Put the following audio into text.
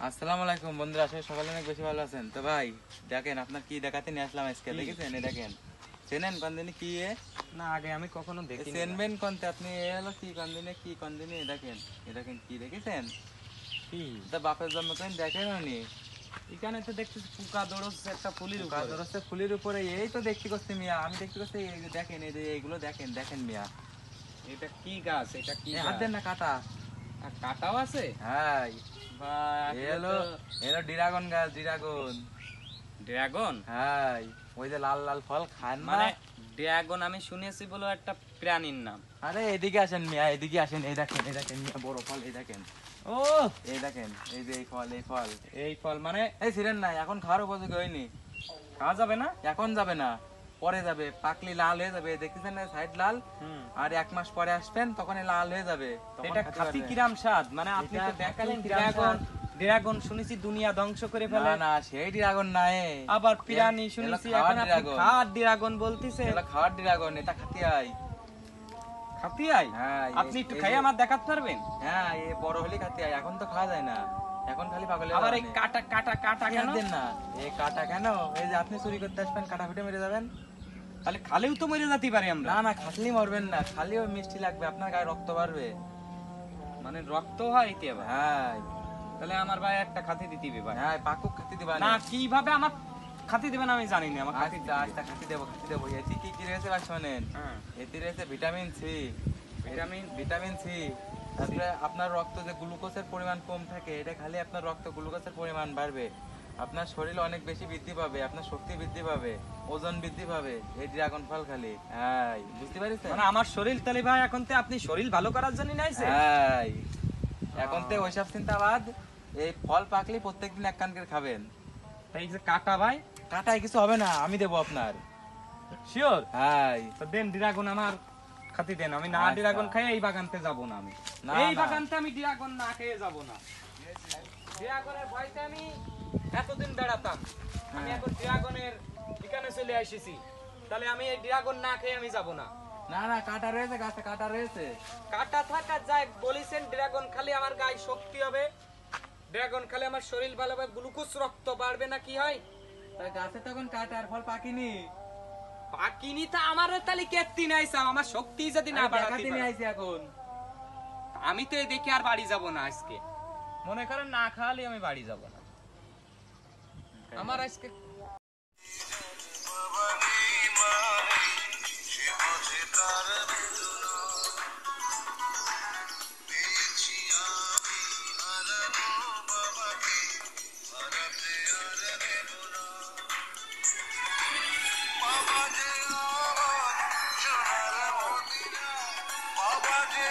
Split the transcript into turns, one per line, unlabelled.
আসসালামু আলাইকুম বন্ধুরা, আসলে সকালে অনেক বেশি ভালো আছেন তো ভাই। দেখেন আপনার কি দেখাতে নিয়ে আসলাম আজকে, দেখেছেন? এই দেখেন, চেনেন কন্দিনী কি?
না, আগে আমি কখনো দেখিনি।
চেনবেন কন্তে আপনি? এ হলো কি কন্দিনী, কি কন্দিনী? দেখেন, এ দেখেন কি দেখেছেন?
কি
তা বাপের জন্ম করেন, দেখেন উনি
এখানে তো দেখতেছি পোকা দৌড়চ্ছে একটা ফুলির উপরে।
কাজ হচ্ছে ফুলের উপরে। এই তো দেখতে করছি মিয়া, আমি দেখতে করছি। এই যে দেখেন, এই যে এইগুলো দেখেন, দেখেন মিয়া।
এটা কি গাছ? এটা কি
এই হাত
গাছ?
দেন না, কাটা।
আর কাটাও আছে?
হ্যাঁ,
ভাই,
এলো এলো ড্রাগন গাছ, ড্রাগন।
ড্রাগন?
হ্যাঁ, ওই যে লাল লাল ফল খান না?
মানে ড্রাগন আমি শুনেছি বলে একটা প্রাণীর নাম।
আরে এদিকে আসেন মিয়া, এদিকে আসেন। এই দেখেন, এই দেখেন মিয়া, বড় ফল। এই দেখেন,
ও,
এই দেখেন, এই যে এই ফল, এই ফল।
এই ফল মানে
এই ছিলেন না, এখন খাওয়ার উপযোগী হয়নি।
খাওয়া যাবে না?
এখন যাবে না, পরে যাবে। পাকলি লাল হয়ে যাবে, দেখতেছেন না সাইড লাল। আর 1 মাস পরে আসবেন, তখন এই লাল হয়ে যাবে। তখন
এটা
খেতে
খাতি
পারবেন।
কিরাম স্বাদ? মানে আপনি
এটা
তো দেখালেন
খাতি কিরাম
ড্রাগন।
স্বাদ।
ড্রাগন শুনেছি দুনিয়া ধ্বংস করে
না
ফেলে।
না, সেই ড্রাগন নাই।
আবার প্রাণী
এগুলো
শুনেছি,
খাওয়ার
এখন আপনি
ড্রাগন।
খাওয়ার ড্রাগন বলতিছে।
এগুলো খাওয়ার ড্রাগন, এটা খাতি আই।
খাতি আই?
হ্যাঁ,
আপনি একটু
এই
খাই
যে-
আমার দেখাতে পারবেন?
হ্যাঁ, এ বড় হলে খাতি আই, এখন তো খাওয়া যায় না। এখন খালি পাগলে
আবার এই কাটা কাটা কাটা কেন?
দেন না। এই কাটা কেন? এই যে আপনি চুরি করতে আসবেন, কাটা ফেটে মেরে যাবেন।
তাহলে খালেও তো মরে যেতে পারি আমরা।
না না, খাসলি মরবেন না, খালিও মিষ্টি লাগবে, আপনার গায়ে রক্ত বাড়বে।
মানে রক্ত হয় এতে আবার?
হ্যাঁ
তাহলে আমার ভাই একটা খাতি দিতে হবে ভাই।
হ্যাঁ, পাকুক খাতি দিবা
না, কিভাবে আমার খাতি দিবেন আমি জানি না। আমার খাতি
আচ্ছা
দিতে
আচ্ছা, খাতি দেবো, খাতি দেবো। এতে কি কি রয়েছে ভাই শোনেন।
হ্যাঁ।
এতে রয়েছে vitamin C.
Vitamin?
Vitamin C. তারপরে আপনার রক্ত যে গ্লুকোজের পরিমাণ কম থাকে, এটা খালি আপনার রক্ত গ্লুকোজের পরিমাণ বাড়বে। আপনার শরীর অনেক বেশি বৃদ্ধি পাবে, আপনার শক্তি বৃদ্ধি পাবে, ওজন বৃদ্ধি পাবে এই ড্রাগন ফল খালি। হ্যাঁ, বুঝতে পারিস?
মানে আমার শরীর তাহলে ভাই এখন তো আপনি শরীর ভালো করার জন্য নাইছে?
হ্যাঁ, এখন তো ওইসব চিন্তা বাদ। এই ফল পাকলে প্রত্যেকদিন 1 কান করে খাবেন।
তাই যে কাটা ভাই?
কাটায় কিছু হবে না, আমি দেবো আপনার।
শিওর?
হ্যাঁ,
তো দেন ড্রাগন আমার খাতি দেন। আমি না
আচ্ছা।
ড্রাগন খাই এই বাগানতে যাব না। আমি
না,
এই
না।
বাগানতে আমি ড্রাগন না খেয়ে যাব না। ড্রাগনের ভয়তে আমি এতদিন বেড়াতাম, আমি এখন ড্রাগনের ঠিকানা চলে এসেছি। তাহলে আমি এই ড্রাগন না খেয়ে আমি যাব না।
না না, কাটা রয়েছে, গাছে কাটা রয়েছে।
কাটা থাকা যায় বলেছেন, ড্রাগন খালি আমার গায়ে শক্তি হবে, ড্রাগন খালি আমার শরীর ভালো হবে, গ্লুকোজ রক্ত বাড়বে না কি হয়?
তাই গাছে তখন কাটা, আর ফল পাকিনি।
পাকিনি তা আমার তাহলে কেতি নাই সাম, আমার শক্তি যদি না বাড়াতে
দেখাতে নিয়ে
পারে।
আইছি এখন।
আমি তো এই দেখে আর বাড়ি যাব না আজকে। মনে করেন না খাওয়ালে আমি বাড়ি যাব না। আমার আজকে
বাবা যে